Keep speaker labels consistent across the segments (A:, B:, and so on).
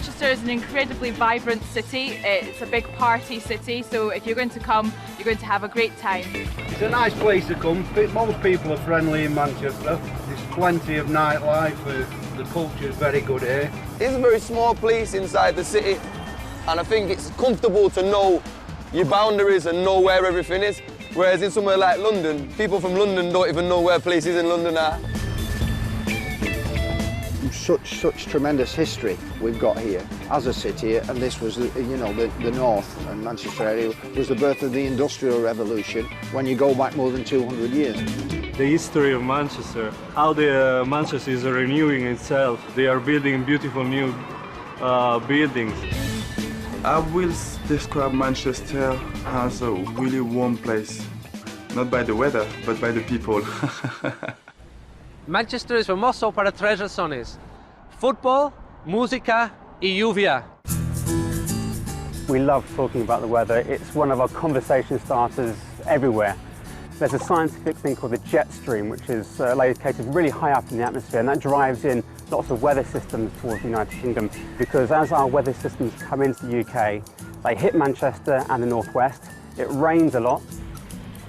A: Manchester is an incredibly vibrant city. It's a big party city, so if you're going to come, you're going to have a great time.
B: It's a nice place to come. Most people are friendly in Manchester. There's plenty of nightlife. The culture is very good here.
C: It's a very small place inside the city, and I think it's comfortable to know your boundaries and know where everything is. Whereas in somewhere like London, people from London don't even know where places in London are.
D: Such tremendous history we've got here as a city, and this was, you know, the north and Manchester area was the birth of the Industrial Revolution when you go back more than 200 years.
E: The history of Manchester, how Manchester is renewing itself. They are building beautiful new buildings.
F: I will describe Manchester as a really warm place, not by the weather, but by the people.
G: Manchester es famoso para tres razones: fútbol, música y lluvia.
H: We love talking about the weather. It's one of our conversation starters everywhere. There's a scientific thing called the jet stream, which is located really high up in the atmosphere, and that drives in lots of weather systems towards the United Kingdom, because as our weather systems come into the UK, they hit Manchester and the northwest. It rains a lot.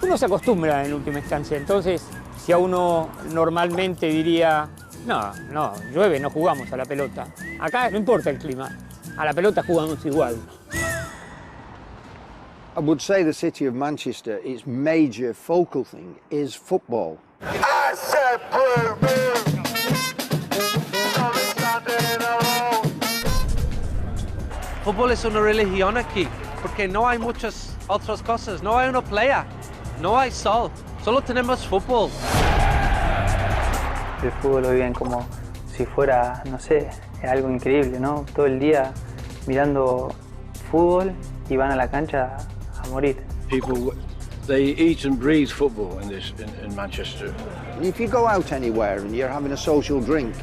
I: Uno se acostumbra en última instancia, entonces si a uno normalmente diría, no, llueve, no jugamos a la pelota. Acá no importa el clima, a la pelota jugamos igual.
D: I would say the city of Manchester, its major focal thing is football.
J: I said
G: Fútbol es una religión aquí, porque no hay muchas otras cosas. No hay una playa, no hay sol, solo tenemos fútbol.
K: El fútbol lo viven como si fuera, no sé, algo increíble, ¿no? Todo el día mirando fútbol y van a la cancha a morir.
L: People, they eat and breathe football in Manchester.
D: If you go out anywhere and you're having a social drink,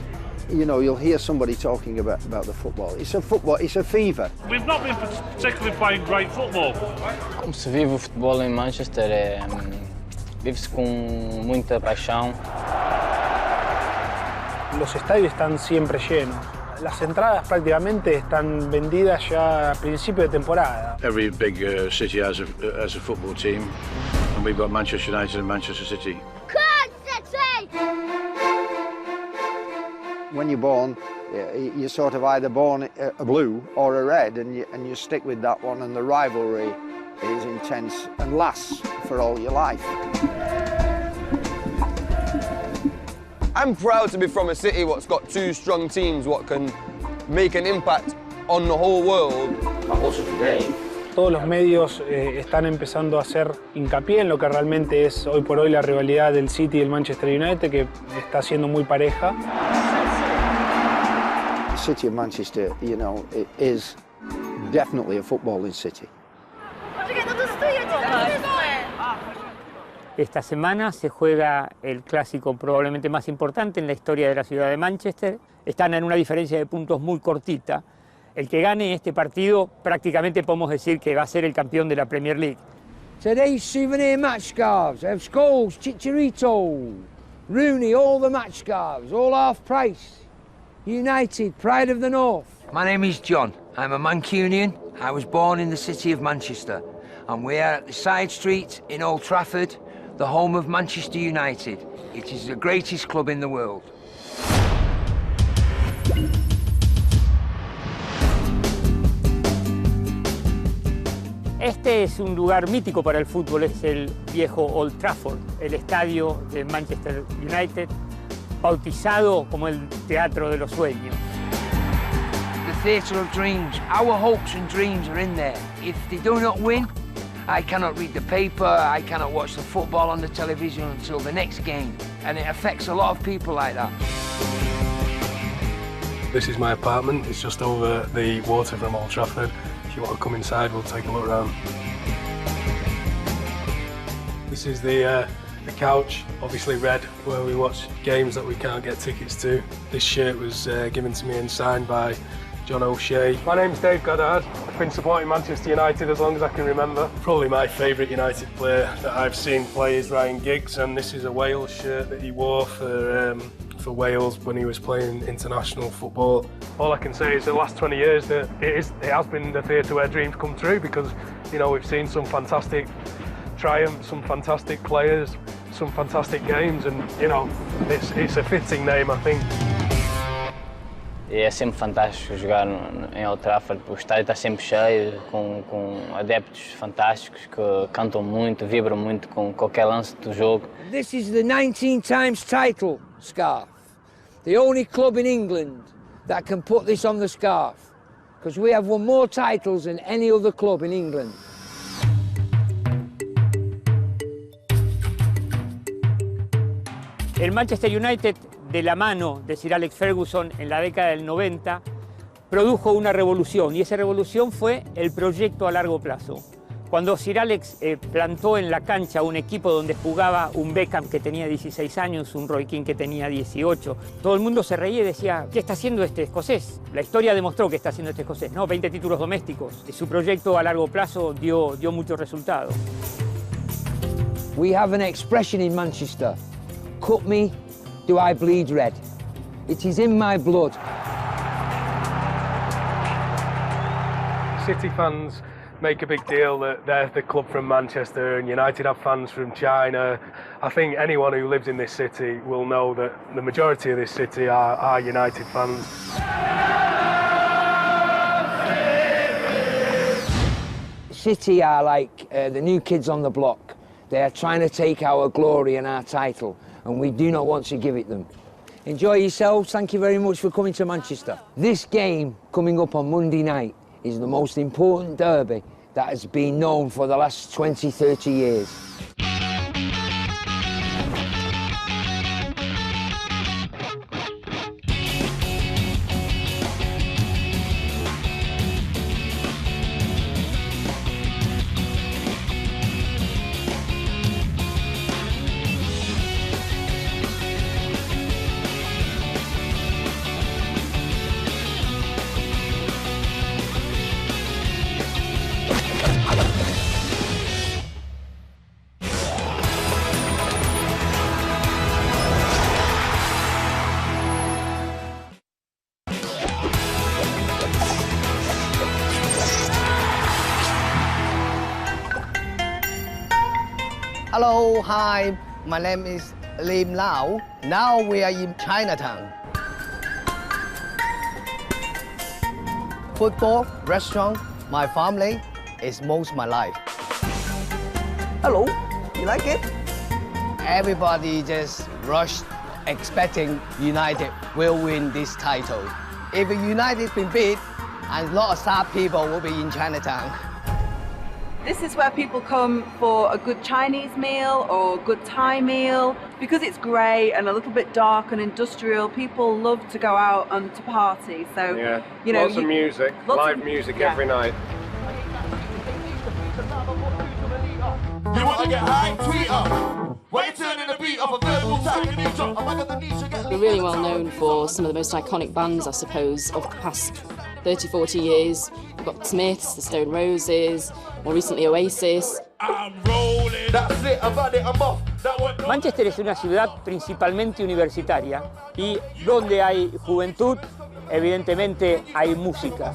D: you know, you'll hear somebody talking about the football. It's a fever.
M: We've not been particularly playing great football.
N: Como se vive o futebol em Manchester, vive-se com muita paixão.
O: Los estadios están siempre llenos. Las entradas prácticamente están vendidas ya a principio de temporada.
L: Every big city has a football team, and we've got Manchester United and Manchester City.
D: When you're born, you're sort of either born a blue or a red, and you stick with that one, and the rivalry is intense and lasts for all your life.
C: I'm proud to be from a city what's got two strong teams what can make an impact on the whole world.
D: Also today.
O: Todos los medios están empezando a hacer hincapié en lo que realmente es hoy por hoy la rivalidad del City y el Manchester United, que está siendo muy pareja.
D: The city of Manchester, you know, is definitely a footballing city.
I: Esta semana se juega el clásico probablemente más importante en la historia de la ciudad de Manchester. Están en una diferencia de puntos muy cortita. El que gane este partido prácticamente podemos decir que va a ser el campeón de la Premier League.
P: Today's souvenir match scarves have Scholes, Chicharito, Rooney, all the match scarves, all half price. United, pride of the North.
Q: My name is John. I'm a Mancunian. I was born in the city of Manchester, and we are at the side street in Old Trafford, the home of Manchester United. It is the greatest club in the world.
I: Este es un lugar mítico para el fútbol, es el viejo Old Trafford, el estadio de Manchester United, bautizado como el Teatro de los Sueños.
Q: The Theatre of Dreams. Our hopes and dreams are in there. If they do not win, I cannot read the paper, I cannot watch the football on the television until the next game. And it affects a lot of people like that.
E: This is my apartment. It's just over the water from Old Trafford. If you want to come inside, we'll take a look around. This is the couch, obviously red, where we watch games that we can't get tickets to. This shirt was given to me and signed by John O'Shea. My name's Dave Goddard. I've been supporting Manchester United as long as I can remember. Probably my favourite United player that I've seen play is Ryan Giggs, and this is a Wales shirt that he wore for for Wales when he was playing international football. All I can say is the last 20 years that it has been the theatre where dreams come true, because you know we've seen some fantastic triumphs, some fantastic players, some fantastic games, and you know it's a fitting name, I think.
N: E é sempre fantástico jogar em Old Trafford. O estádio está sempre cheio, com adeptos fantásticos que cantam muito, vibram muito com qualquer lance do jogo.
P: This is the 19 times title scarf. The only club in England that can put this on the scarf, because we have won more titles than any other club in England.
I: El Manchester United, de la mano de Sir Alex Ferguson en la década del 90, produjo una revolución, y esa revolución fue el proyecto a largo plazo. Cuando Sir Alex plantó en la cancha un equipo donde jugaba un Beckham que tenía 16 años, un Roy Keane que tenía 18, todo el mundo se reía y decía, ¿qué está haciendo este escocés? La historia demostró que está haciendo este escocés, ¿no? 20 títulos domésticos. Su proyecto a largo plazo dio muchos resultados.
P: We have an expression in Manchester, cut me, do I bleed red? It is in my blood.
E: City fans make a big deal that they're the club from Manchester, and United have fans from China. I think anyone who lives in this city will know that the majority of this city are United fans.
P: City are like the new kids on the block. They are trying to take our glory and our title, and we do not want to give it them. Enjoy yourselves. Thank you very much for coming to Manchester. This game coming up on Monday night is the most important derby that has been known for the last 20, 30 years.
J: Hello, hi, my name is Lim Lau. Now we are in Chinatown. Football, restaurant, my family is most my life. Hello, you like it? Everybody just rushed expecting United will win this title. If United been beat, a lot of sad people will be in Chinatown.
R: This is where people come for a good Chinese meal or a good Thai meal. Because it's grey and a little bit dark and industrial, people love to go out and to party. So,
E: yeah,
M: you know, lots of music, live music every night.
S: You want to get high? Tweet up. Why you turning the beat off a verbal tag and you drop? Am I got the need to get?
T: We're really well known for some of the most iconic bands, I suppose, of the past 30, 40 years. We've got Smiths, the Stone Roses, more recently Oasis.
I: Manchester es una ciudad principalmente universitaria y donde hay juventud, evidentemente hay música.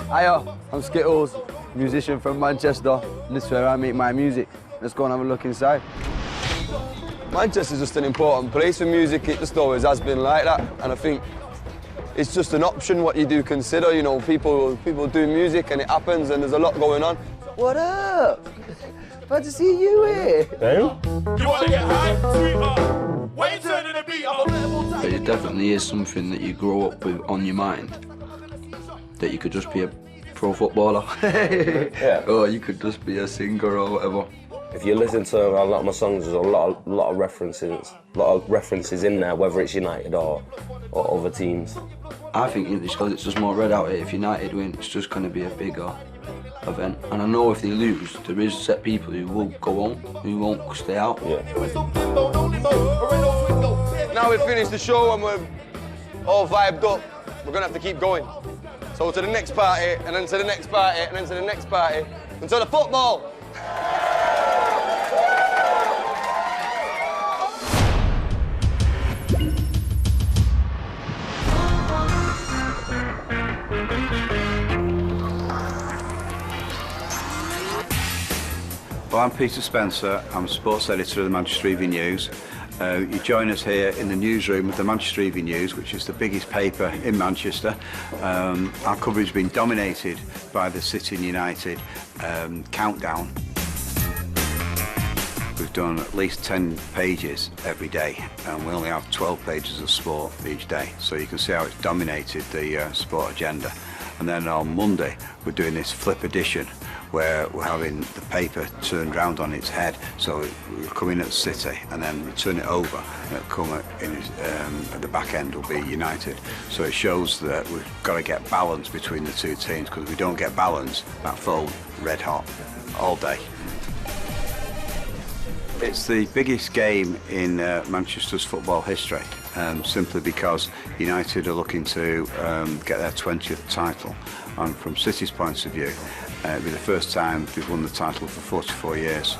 C: Hiya, I'm Skittles, musician from Manchester, and this is where I make my music. Let's go and have a look inside. Manchester's just an important place for music. It just always has been like that, and I think it's just an option what you do consider. You know, people do music and it happens, and there's a lot going on. What up? Glad to see you here.
S: Hey? You want to get high? Tweet up. Why you turning the beat off a verbal tag?
U: It definitely is something that you grow up with on your mind. That you could just be a pro footballer,
V: Yeah.
U: or you could just be a singer or whatever.
V: If you listen to a lot of my songs, there's a lot of references in there, whether it's United or other teams.
U: I think it's because it's just more red out here. If United win, it's just going to be a bigger event. And I know if they lose, there is set people who will go home, who won't stay out.
C: Yeah. Now we've finished the show and we're all vibed up. We're going to have to keep going. So to the next party, and then to the next party, and then to the next party, and to the football!
A: Well, I'm Peter Spencer. I'm sports editor of the Manchester Evening News. You join us here in the newsroom of the Manchester Evening News, which is the biggest paper in Manchester. Our coverage has been dominated by the City and United countdown. We've done at least 10 pages every day, and we only have 12 pages of sport each day. So you can see how it's dominated the sport agenda. And then on Monday, we're doing this flip edition, where we're having the paper turned round on its head. So we'll come in at City and then we turn it over, and it'll come at the back end will be United. So it shows that we've got to get balance between the two teams, because if we don't get balance, that phone red hot all day. It's the biggest game in Manchester's football history, simply because United are looking to get their 20th title, and from City's point of view, it'll be the first time they've won the title for 44 years.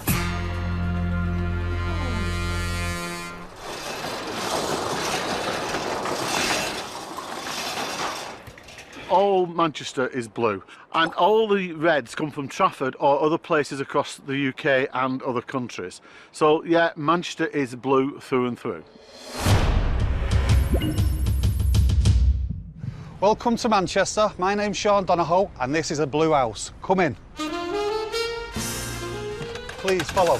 B: All Manchester is blue, and all the reds come from Trafford or other places across the UK and other countries. So yeah, Manchester is blue through and through.
W: Welcome to Manchester. My name's Sean Donahoe and this is a blue house. Come in. Please follow.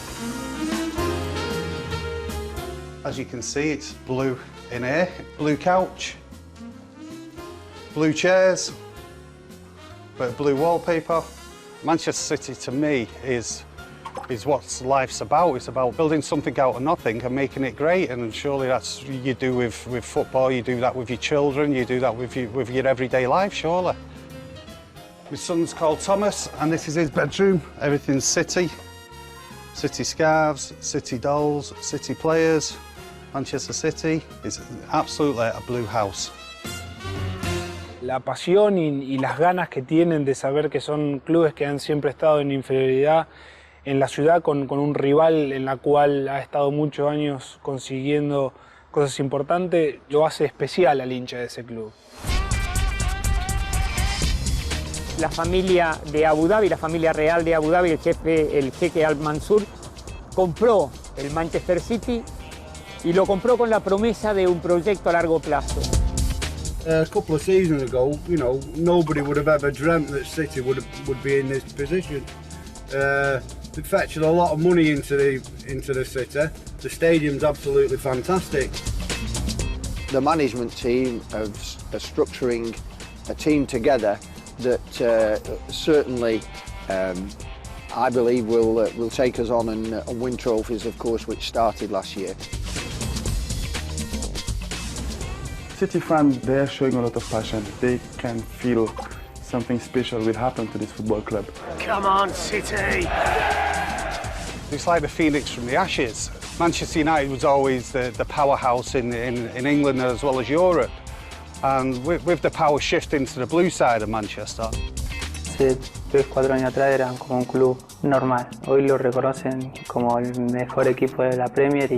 W: As you can see, it's blue in here. Blue couch, blue chairs, bit of blue wallpaper. Manchester City to me is what life's about. It's about building something out of nothing and making it great, and surely that's you do with football, you do that with your children, you do that with your everyday life, surely. My son's called Thomas and this is his bedroom. Everything's City. City scarves, City dolls, City players. Manchester City is absolutely a blue house.
O: La pasión y las ganas que tienen de saber que son clubes que han siempre estado en inferioridad en la ciudad con un rival en la cual ha estado muchos años consiguiendo cosas importantes, lo hace especial al hincha de ese club.
I: La familia de Abu Dhabi, la familia real de Abu Dhabi, el jeque Al Mansur, compró el Manchester City y lo compró con la promesa de un proyecto a largo plazo.
X: A couple of seasons ago, you know, nobody would have ever dreamt that City would be in this position. They fetched a lot of money into the city. The stadium's absolutely fantastic.
D: The management team are structuring a team together that certainly I believe will take us on and win trophies, of course, which started last year.
F: City fans, they're showing a lot of passion. They can feel something special will happen to this football club.
W: Come on, City! It's like the phoenix from the ashes. Manchester United was always the powerhouse in England as well as Europe. And with the power shifting to the blue side of Manchester.
K: Hace 3-4 años atrás eran como un club normal. Hoy lo reconocen como el mejor equipo de la Premier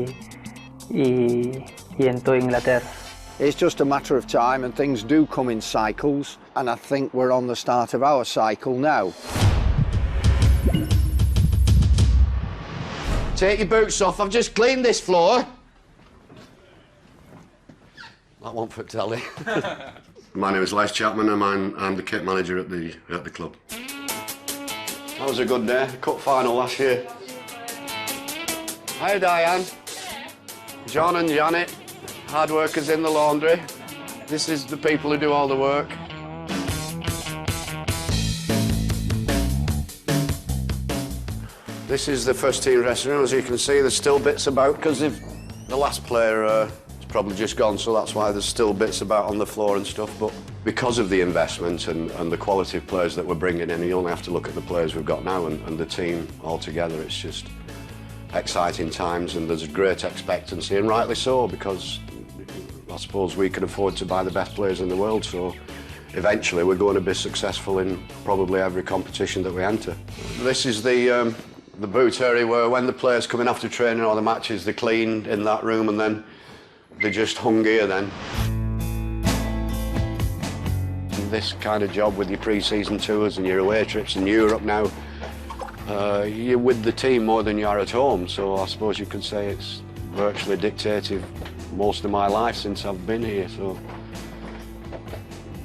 K: y en toda Inglaterra.
D: It's just a matter of time, and things do come in cycles, and I think we're on the start of our cycle now.
Y: Take your boots off, I've just cleaned this floor. That one for telly. My name is Les Chapman and I'm the kit manager at the club. That was a good day, cup final last year. Hi Diane, John and Janet, hard workers in the laundry. This is the people who do all the work. This is the first team dressing room. As you can see, there's still bits about because the last player has probably just gone, so that's why there's still bits about on the floor and stuff. But because of the investment and the quality of players that we're bringing in, you only have to look at the players we've got now and the team altogether. It's just exciting times, and there's a great expectancy, and rightly so, because I suppose we can afford to buy the best players in the world. So eventually, we're going to be successful in probably every competition that we enter. This is the boot area where when the players come in after training or the matches, they're cleaned in that room and then they're just hung here then. This kind of job with your pre-season tours and your away trips in Europe now, you're with the team more than you are at home, so I suppose you could say it's virtually dictated most of my life since I've been here, so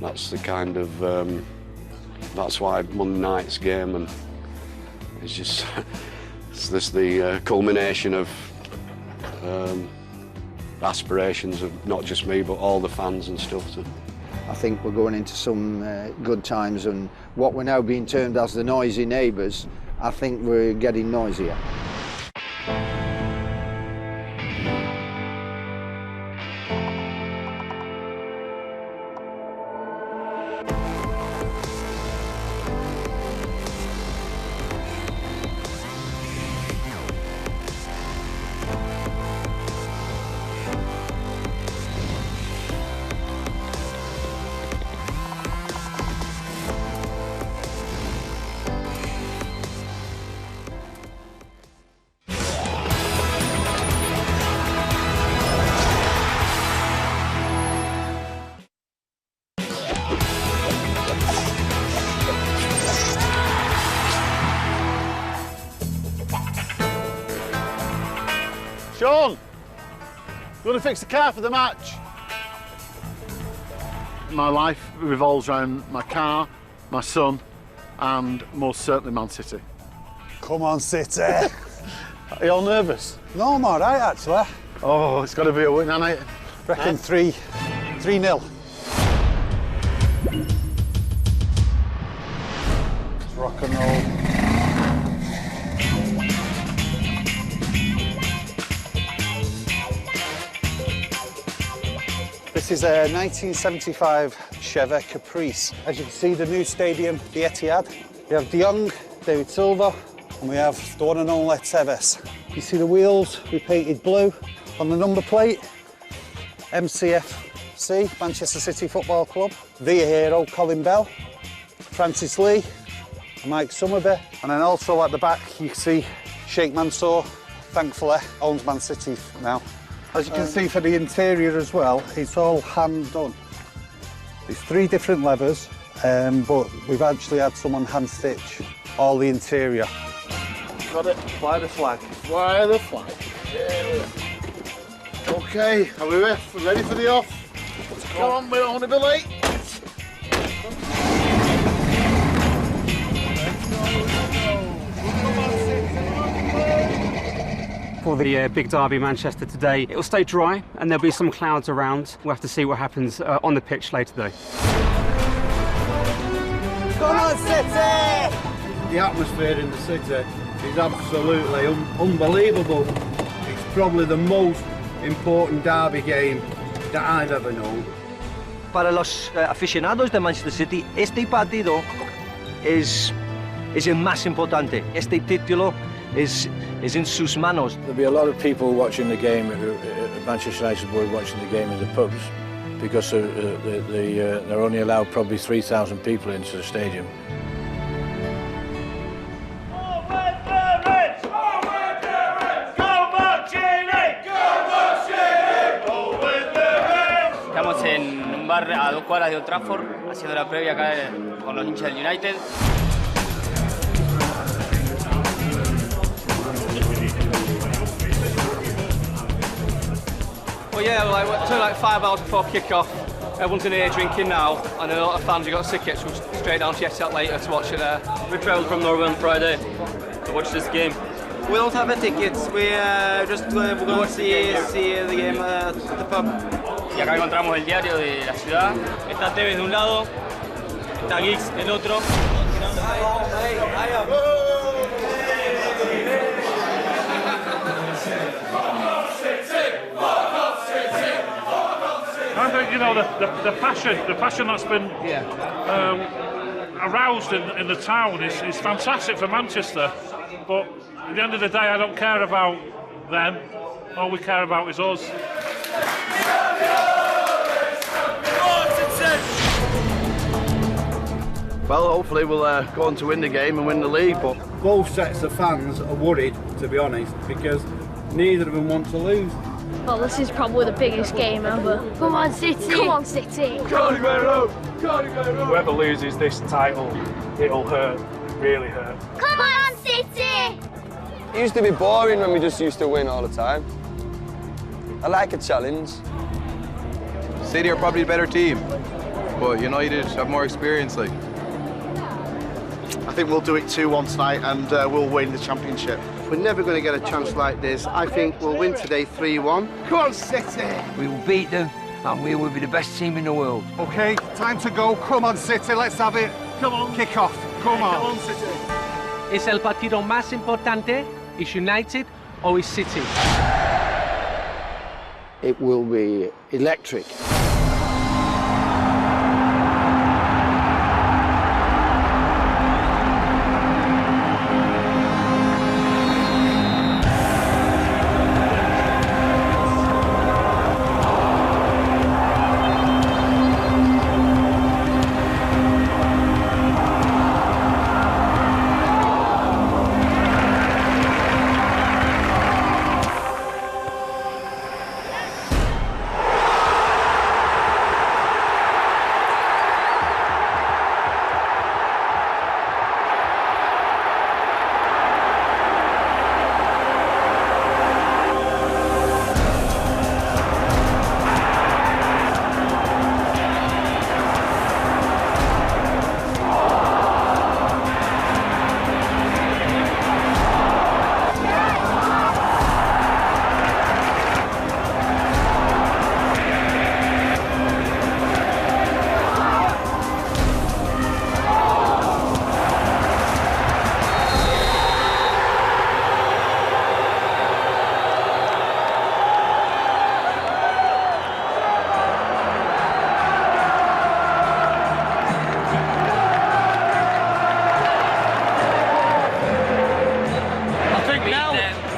Y: that's the kind of, that's why Monday night's game, and it's just, it's this the culmination of aspirations of not just me but all the fans and stuff. So.
D: I think we're going into some good times, and what we're now being termed as the noisy neighbours, I think we're getting noisier.
B: Sean, you want to fix the car for the match? My life revolves around my car, my son, and most certainly Man City.
W: Come on, City.
B: Are you all nervous?
W: No, I'm all right, actually.
B: Oh, it's got to be a win, hasn't it?
W: Reckon 3-0. Rock and roll. This is a 1975 Chevy Caprice. As you can see, the new stadium, the Etihad. We have De Jong, David Silva, and we have the one and only Tevez. You see the wheels, we painted blue. On the number plate, MCFC, Manchester City Football Club. The hero, Colin Bell, Francis Lee, Mike Summerby. And then also at the back, you can see Sheikh Mansour, thankfully, owns Man City now. As you can see for the interior as well, it's all hand done. It's 3 different levers, but we've actually had someone hand stitch all the interior.
B: Got it.
W: Fly the flag.
B: Fly the flag. Yeah. Okay, are we ready for the off? Come on, we don't want to be late.
G: For the big derby Manchester today, it will stay dry and there'll be some clouds around. We'll have to see what happens on the pitch later though.
X: Come on, City! The atmosphere in the city is absolutely unbelievable. It's probably the most important derby game that I've ever known.
H: Para los aficionados de Manchester City, este partido es el más importante. Este título is in sus manos.
L: There'll be a lot of people watching the game, Manchester United will be watching the game in the pubs, because they're only allowed probably 3,000 people into the stadium.
N: Estamos en un bar a 2 cuadras de Old Trafford, haciendo la previa acá con los hinchas del United. Well, yeah, it's only like 5 hours before kick-off. Everyone's in here drinking now, and a lot of fans who got tickets will straight down to Etihad later to watch it there. We travelled from Norway on Friday to watch this game. We don't have any tickets. We just we're going to see the game at the pub. Y acá encontramos el diario de la ciudad. Está Tevez de un lado, está Giggs del otro.
Q: I think, you know, the passion that's been aroused in the town is fantastic for Manchester. But at the end of the day, I don't care about them. All we care about is us.
W: Well, hopefully we'll go on to win the game and win the league, but...
X: Both sets of fans are worried, to be honest, because neither of them want to lose.
Z: Well, this is probably the biggest game ever. Come on, City! Come on, City!
E: Whoever loses this title, it'll hurt, really hurt.
Z: Come on, City! City!
C: It used to be boring when we just used to win all the time. I like a challenge.
J: City are probably the better team, but United have more experience. Like,
B: I think we'll do it 2-1 tonight and we'll win the championship.
X: We're never going to get a chance like this. I think we'll win today 3-1.
M: Come on, City! We will beat them and we will be the best team in the world.
X: OK, time to go. Come on, City, let's have it.
Q: Come on.
X: Kick off. Come on.
Q: Come on, City.
P: ¿Es el partido más importante? ¿Es United or is City?
D: It will be electric.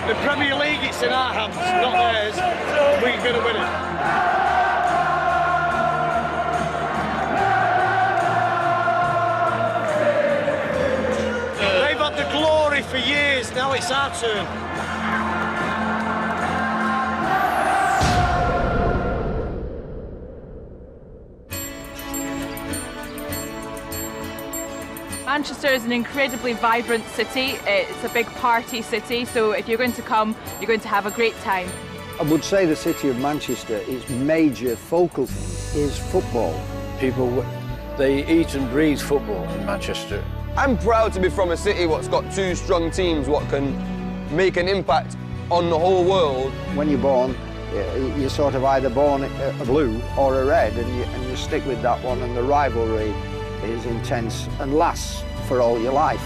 X: The Premier League, it's in our hands, not theirs. We're going to win it. They've had the glory for years, now it's our turn.
R: Manchester is an incredibly vibrant city. It's a big party city, so if you're going to come, you're going to have a great time.
D: I would say the city of Manchester, its major focal is football.
L: People, they eat and breathe football in Manchester.
C: I'm proud to be from a city what's got two strong teams what can make an impact on the whole world.
D: When you're born, you're sort of either born a blue or a red, and you stick with that one, and the rivalry is intense and lasts for all your life.